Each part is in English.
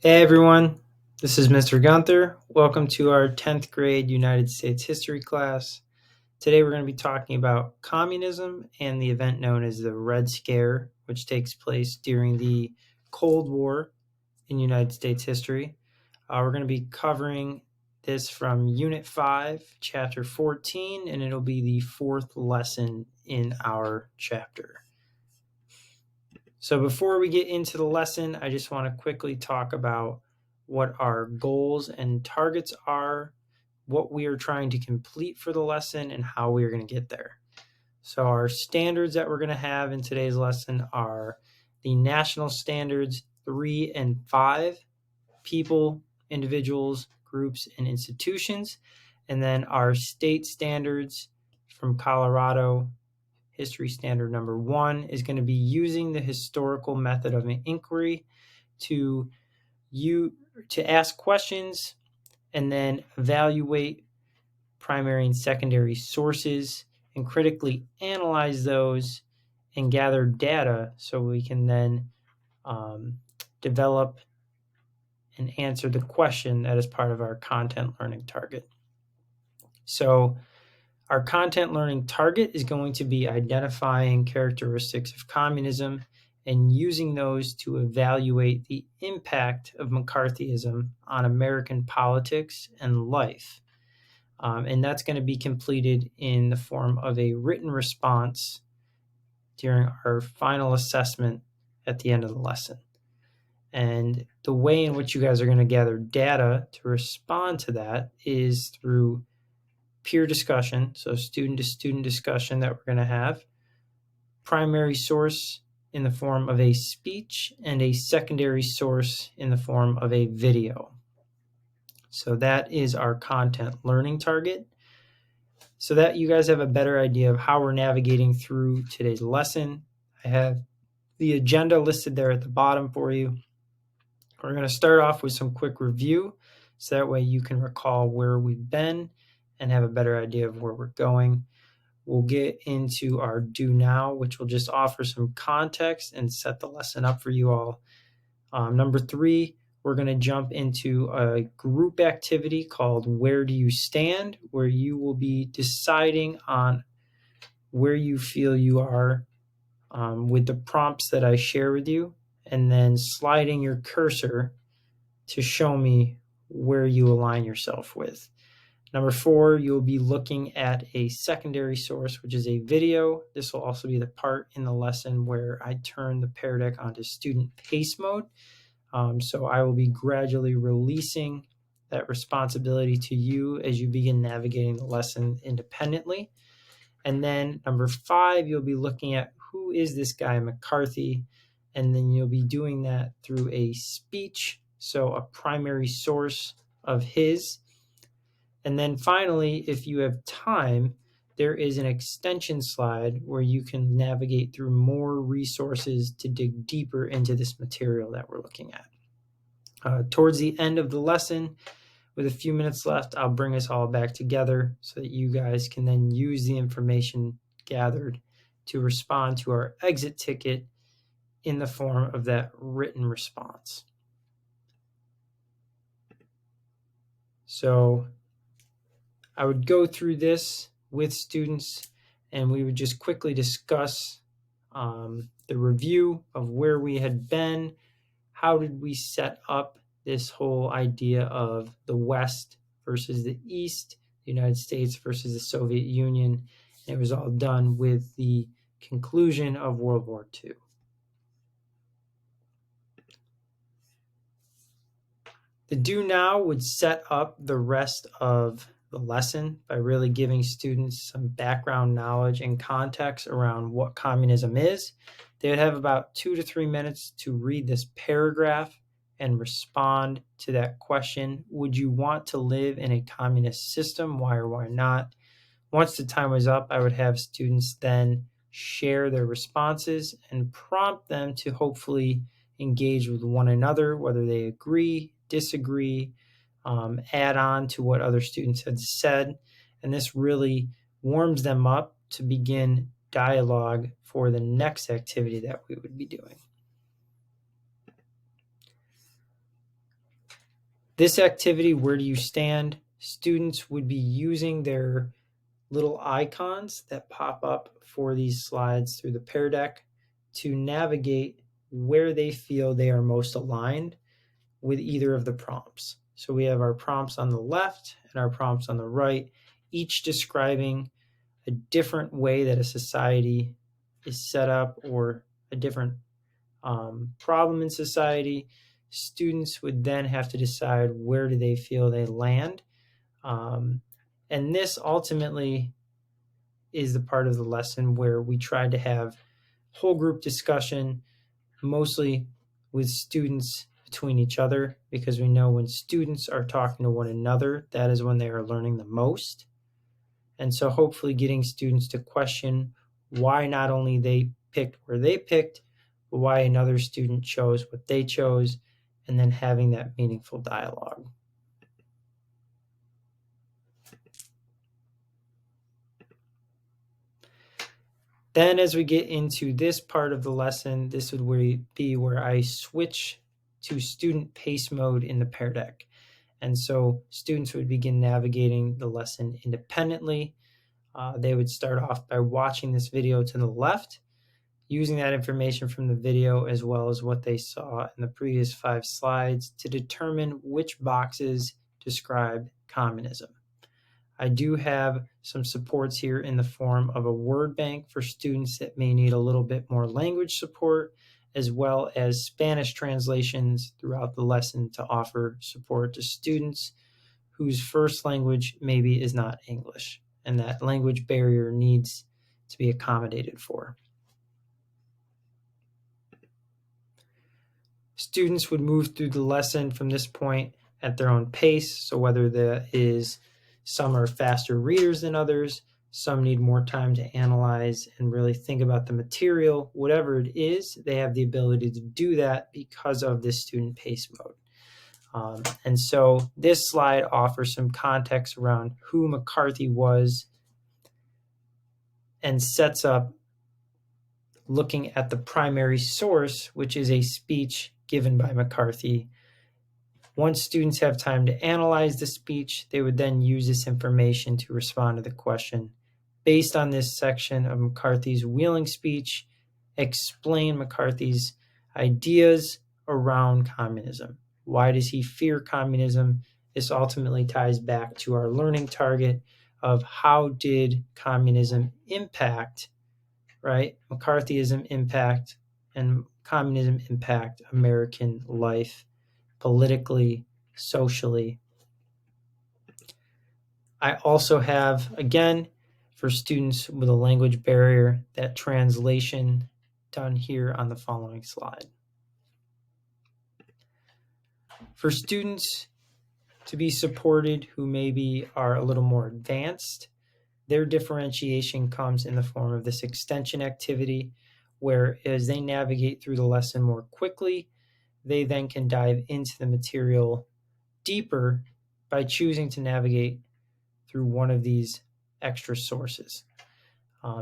Hey everyone, this is Mr. Gunther. Welcome to our 10th grade United States history class. Today we're going to be talking about communism and the event known as the Red Scare, which takes place during the Cold War in United States history. We're going to be covering this from Unit 5, Chapter 14, and it'll be the fourth lesson in our chapter. So before we get into the lesson, I just want to quickly talk about what our goals and targets are, what we are trying to complete for the lesson, and how we are going to get there. So our standards that we're going to have in today's lesson are the national standards 3 and 5, people, individuals, groups, and institutions, and then our state standards from Colorado. History standard number 1 is going to be using the historical method of an inquiry to ask questions and then evaluate primary and secondary sources and critically analyze those and gather data so we can then develop and answer the question that is part of our content learning target. So our content learning target is going to be identifying characteristics of communism and using those to evaluate the impact of McCarthyism on American politics and life. And that's going to be completed in the form of a written response during our final assessment at the end of the lesson. And the way in which you guys are going to gather data to respond to that is through peer discussion, so student-to-student discussion that we're going to have, primary source in the form of a speech, and a secondary source in the form of a video. So that is our content learning target. So that you guys have a better idea of how we're navigating through today's lesson. I have the agenda listed there at the bottom for you. We're going to start off with some quick review, so that way you can recall where we've been and have a better idea of where we're going. We'll get into our do now, which will just offer some context and set the lesson up for you all. Number 3, we're going to jump into a group activity called Where Do You Stand?, where you will be deciding on where you feel you are with the prompts that I share with you, and then sliding your cursor to show me where you align yourself with. Number 4, you'll be looking at a secondary source, which is a video. This will also be the part in the lesson where I turn the Pear Deck onto student pace mode. So I will be gradually releasing that responsibility to you as you begin navigating the lesson independently. And then number 5, you'll be looking at who is this guy McCarthy, and then you'll be doing that through a speech, so a primary source of his. And then finally, if you have time, there is an extension slide where you can navigate through more resources to dig deeper into this material that we're looking at. Towards the end of the lesson, with a few minutes left, I'll bring us all back together so that you guys can then use the information gathered to respond to our exit ticket in the form of that written response. So I would go through this with students and we would just quickly discuss the review of where we had been, how did we set up this whole idea of the West versus the East, the United States versus the Soviet Union. And it was all done with the conclusion of World War II. The do now would set up the rest of the lesson by really giving students some background knowledge and context around what communism is. They would have about 2 to 3 minutes to read this paragraph and respond to that question. Would you want to live in a communist system? Why or why not? Once the time was up, I would have students then share their responses and prompt them to hopefully engage with one another, whether they agree, disagree, add on to what other students had said. And this really warms them up to begin dialogue for the next activity that we would be doing. This activity, where do you stand? Students would be using their little icons that pop up for these slides through the Pear Deck to navigate where they feel they are most aligned with either of the prompts. So we have our prompts on the left and our prompts on the right, each describing a different way that a society is set up or a different problem in society. Students would then have to decide where do they feel they land. And this ultimately is the part of the lesson where we tried to have whole group discussion, mostly with students between each other, because we know when students are talking to one another, that is when they are learning the most. And so hopefully getting students to question why not only they picked where they picked, but why another student chose what they chose, and then having that meaningful dialogue. Then as we get into this part of the lesson, this would be where I switch to student pace mode in the Pear Deck. And so students would begin navigating the lesson independently. They would start off by watching this video to the left, using that information from the video as well as what they saw in the previous 5 slides to determine which boxes describe communism. I do have some supports here in the form of a word bank for students that may need a little bit more language support, as well as Spanish translations throughout the lesson to offer support to students whose first language maybe is not English, and that language barrier needs to be accommodated for. Students would move through the lesson from this point at their own pace. So whether that is some are faster readers than others, some need more time to analyze and really think about the material, whatever it is, they have the ability to do that because of this student pace mode. And so this slide offers some context around who McCarthy was and sets up looking at the primary source, which is a speech given by McCarthy. Once students have time to analyze the speech, they would then use this information to respond to the question. Based on this section of McCarthy's Wheeling speech, explain McCarthy's ideas around communism. Why does he fear communism? This ultimately ties back to our learning target of how did communism impact, right? McCarthyism impact and communism impact American life politically, socially. I also have, again, for students with a language barrier, that translation done here on the following slide. For students to be supported who maybe are a little more advanced, their differentiation comes in the form of this extension activity, where as they navigate through the lesson more quickly, they then can dive into the material deeper by choosing to navigate through one of these extra sources.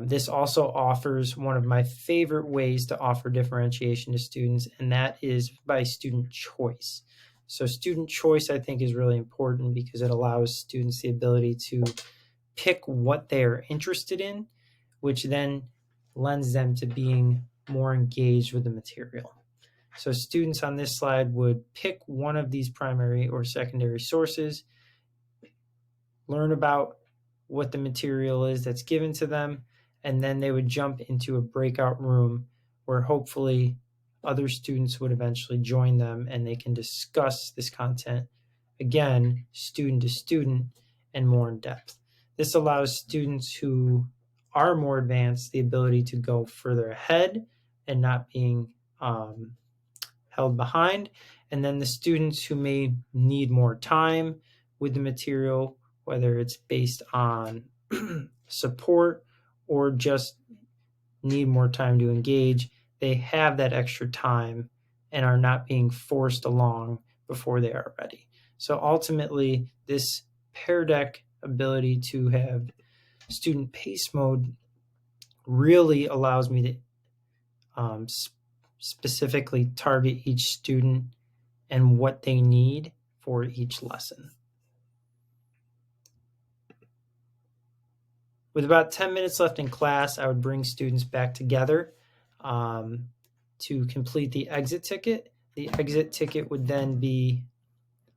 This also offers one of my favorite ways to offer differentiation to students, and that is by student choice. So student choice, I think, is really important because it allows students the ability to pick what they are interested in, which then lends them to being more engaged with the material. So students on this slide would pick one of these primary or secondary sources, learn about what the material is that's given to them, and then they would jump into a breakout room where hopefully other students would eventually join them and they can discuss this content, again, student to student and more in depth. This allows students who are more advanced the ability to go further ahead and not being held behind. And then the students who may need more time with the material, whether it's based on support or just need more time to engage, they have that extra time and are not being forced along before they are ready. So ultimately, this Pear Deck ability to have student pace mode really allows me to specifically target each student and what they need for each lesson. With about 10 minutes left in class, I would bring students back together to complete the exit ticket. The exit ticket would then be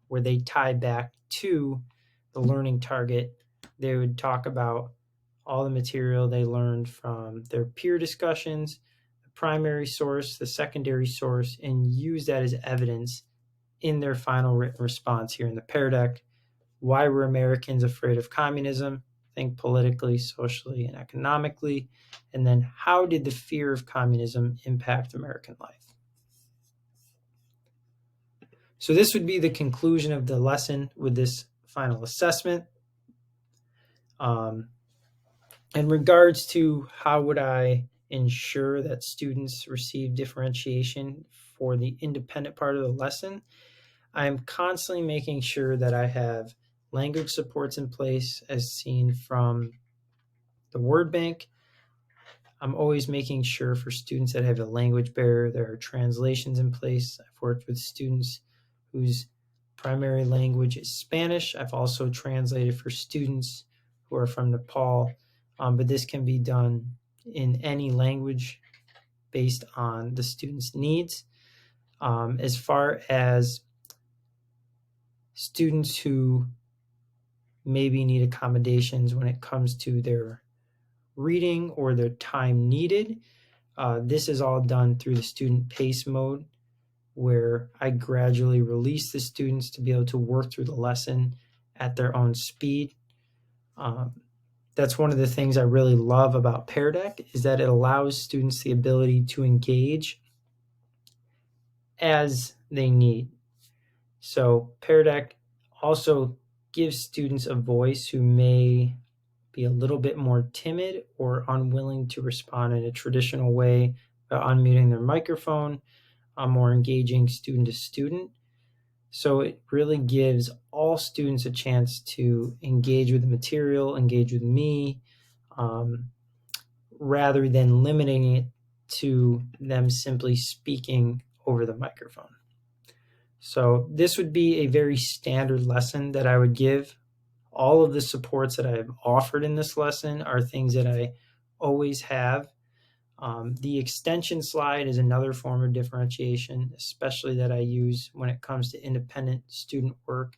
where they tie back to the learning target. They would talk about all the material they learned from their peer discussions, the primary source, the secondary source, and use that as evidence in their final written response here in the Pear Deck. Why were Americans afraid of communism? Think politically, socially, and economically. And then how did the fear of communism impact American life? So this would be the conclusion of the lesson with this final assessment. In regards to how would I ensure that students receive differentiation for the independent part of the lesson, I'm constantly making sure that I have language supports in place as seen from the word bank. I'm always making sure for students that have a language barrier, there are translations in place. I've worked with students whose primary language is Spanish. I've also translated for students who are from Nepal, but this can be done in any language based on the student's needs. As far as students who maybe need accommodations when it comes to their reading or their time needed, this is all done through the student pace mode, where I gradually release the students to be able to work through the lesson at their own speed. That's one of the things I really love about Pear Deck, is that it allows students the ability to engage as they need. So Pear Deck also gives students a voice who may be a little bit more timid or unwilling to respond in a traditional way by unmuting their microphone, more engaging student to student. So it really gives all students a chance to engage with the material, engage with me, rather than limiting it to them simply speaking over the microphone. So this would be a very standard lesson that I would give. All of the supports that I have offered in this lesson are things that I always have. The extension slide is another form of differentiation, especially that I use when it comes to independent student work.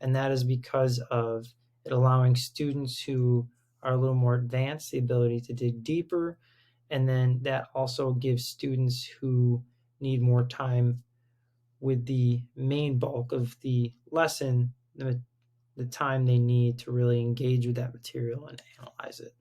And that is because of it allowing students who are a little more advanced the ability to dig deeper. And then that also gives students who need more time with the main bulk of the lesson the time they need to really engage with that material and analyze it.